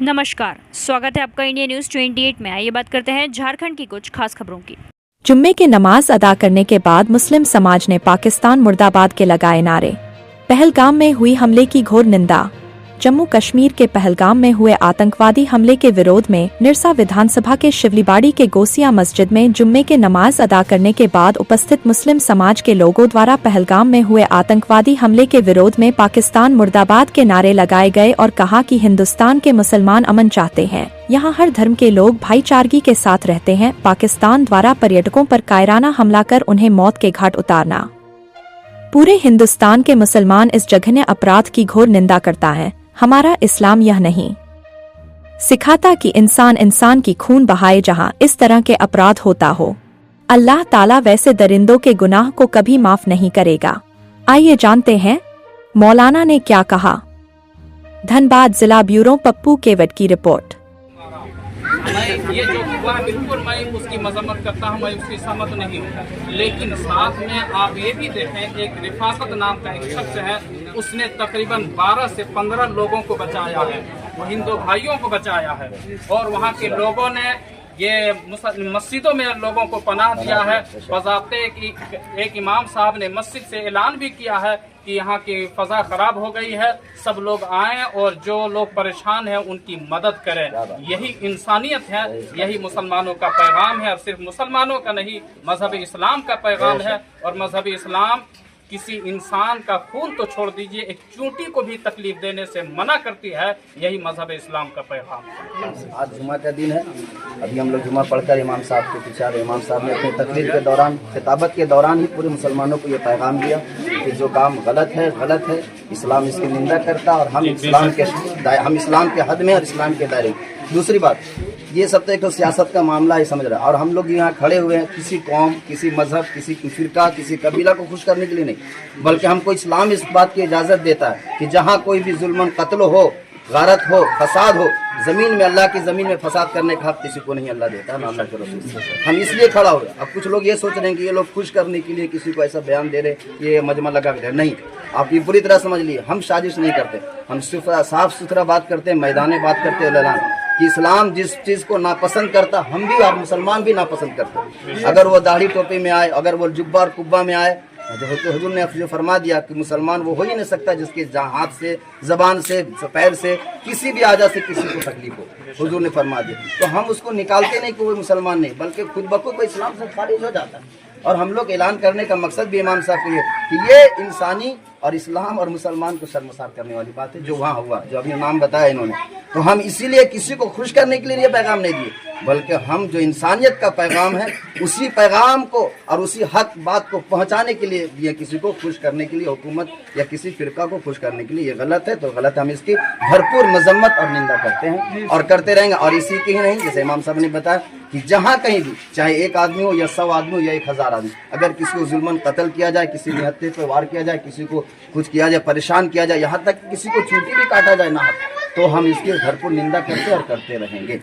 नमस्कार, स्वागत है आपका इंडिया न्यूज 28 में। आइए बात करते हैं झारखंड की कुछ खास खबरों की। जुम्मे की नमाज अदा करने के बाद मुस्लिम समाज ने पाकिस्तान मुर्दाबाद के लगाए नारे। पहलगाम में हुई हमले की घोर निंदा। जम्मू कश्मीर के पहलगाम में हुए आतंकवादी हमले के विरोध में निरसा विधानसभा के शिवलीबाड़ी के गोसिया मस्जिद में जुम्मे के नमाज अदा करने के बाद उपस्थित मुस्लिम समाज के लोगों द्वारा पहलगाम में हुए आतंकवादी हमले के विरोध में पाकिस्तान मुर्दाबाद के नारे लगाए गए और कहा कि हिंदुस्तान के मुसलमान अमन चाहते हैं, यहाँ हर धर्म के लोग भाईचारगी के साथ रहते हैं। पाकिस्तान द्वारा पर्यटकों पर कायराना हमला कर उन्हें मौत के घाट उतारना। पूरे हिंदुस्तान के मुसलमान इस जघन्य अपराध की घोर निंदा करता है। हमारा इस्लाम यह नहीं सिखाता कि इंसान इंसान की खून बहाए जहां इस तरह के अपराध होता हो। अल्लाह ताला वैसे दरिंदों के गुनाह को कभी माफ नहीं करेगा। आइए जानते हैं मौलाना ने क्या कहा। धनबाद जिला ब्यूरो पप्पू केवट की रिपोर्ट। ये जो हुआ बिल्कुल मैं उसकी मजम्मत करता हूँ, मैं उसकी सहमत नहीं हूँ। लेकिन साथ में आप ये भी देखें, एक रिफाकत नाम का एक शख्स है, उसने तकरीबन 12 से 15 लोगों को बचाया है, वो हिंदू भाइयों को बचाया है। और वहाँ के लोगों ने ये मस्जिदों में लोगों को पनाह दिया है। बज़ाब्ते एक इमाम साहब ने मस्जिद से ऐलान भी किया है कि यहाँ की फ़ज़ा ख़राब हो गई है, सब लोग आएँ और जो लोग परेशान हैं उनकी मदद करें। यही इंसानियत है, यही मुसलमानों का पैगाम है। और सिर्फ मुसलमानों का नहीं, मज़हब इस्लाम का पैगाम है। और मज़हब इस्लाम किसी इंसान का खून तो छोड़ दीजिए, एक चूंटी को भी तकलीफ देने से मना करती है। यही मजहब इस्लाम का पैगाम है। आज जुमा का दिन है। अभी हम लोग जुमा पढ़कर इमाम साहब के पीछे रहे। इमाम साहब ने अपनी तकरीर के दौरान, खिताबत के दौरान ही पूरे मुसलमानों को ये पैगाम दिया कि जो काम गलत है, इस्लाम इसकी निंदा करता और हम इस्लाम के हद में और इस्लाम के दायरे में। दूसरी बात, ये सब तो एक तो सियासत का मामला है, समझ रहा है। और हम लोग यहाँ खड़े हुए हैं किसी कौम, किसी मजहब, किसी फिरका, किसी कबीला को खुश करने के लिए नहीं, बल्कि हमको इस्लाम इस बात की इजाज़त देता है कि जहाँ कोई भी जुल्मन, कत्ल हो, गारत हो, फसाद हो, ज़मीन में, अल्लाह की ज़मीन में फसाद करने का हक किसी को नहीं अल्लाह देता, ना अल्लाह के रसूल। हम इसलिए खड़ा हो रहे। अब कुछ लोग ये सोच रहे हैं कि ये लोग खुश करने के लिए किसी को ऐसा बयान दे रहे, ये मजमा लगा के नहीं। आप ये पूरी तरह समझ लिए, हम साजिश नहीं करते, हम सिर्फ साफ सुथरा बात करते हैं, मैदानी बात करते हैं कि इस्लाम जिस चीज़ को नापसंद करता, हम भी और मुसलमान भी नापसंद करते। अगर वो दाढ़ी टोपी में आए, अगर वो जुब्बा और कुब्बा में आए, जो हुजूर ने जो फरमा दिया कि मुसलमान वो हो ही नहीं सकता जिसके हाथ से, ज़बान से, पैर से, किसी भी आजा से किसी को तकलीफ हो। हुजूर ने फरमा दिया, तो हम उसको निकालते नहीं कि वो मुसलमान नहीं, बल्कि खुद बखुद वो इस्लाम से खारिज हो जाता है। और हम लोग ऐलान करने का मकसद भी इमाम साहब के कि ये इंसानी और इस्लाम और मुसलमान को शर्मसार करने वाली बात है जो वहाँ हुआ, जो अभी नाम बताया इन्होंने। तो हम इसीलिए किसी को खुश करने के लिए ये पैगाम नहीं दिए, बल्कि हम जो इंसानियत का पैगाम है उसी पैगाम को और उसी हक बात को पहुंचाने के लिए दिए, किसी को खुश करने के लिए, हुकूमत या किसी फिरका को खुश करने के लिए। ये गलत है तो गलत, हम इसकी भरपूर मजम्मत और निंदा करते हैं और करते रहेंगे। और इसी की ही नहीं, जैसे इमाम साहब ने बताया कि जहाँ कहीं भी, चाहे एक आदमी हो या 100 आदमी हो या 1000 आदमी, अगर किसी को जुल्मन कत्ल किया जाए, किसी निहत्थे पे वार किया जाए, किसी को कुछ किया जाए, परेशान किया जाए, यहाँ तक किसी को चूंटी भी काटा जाए ना, तो हम इसकी भरपूर निंदा करते और करते रहेंगे।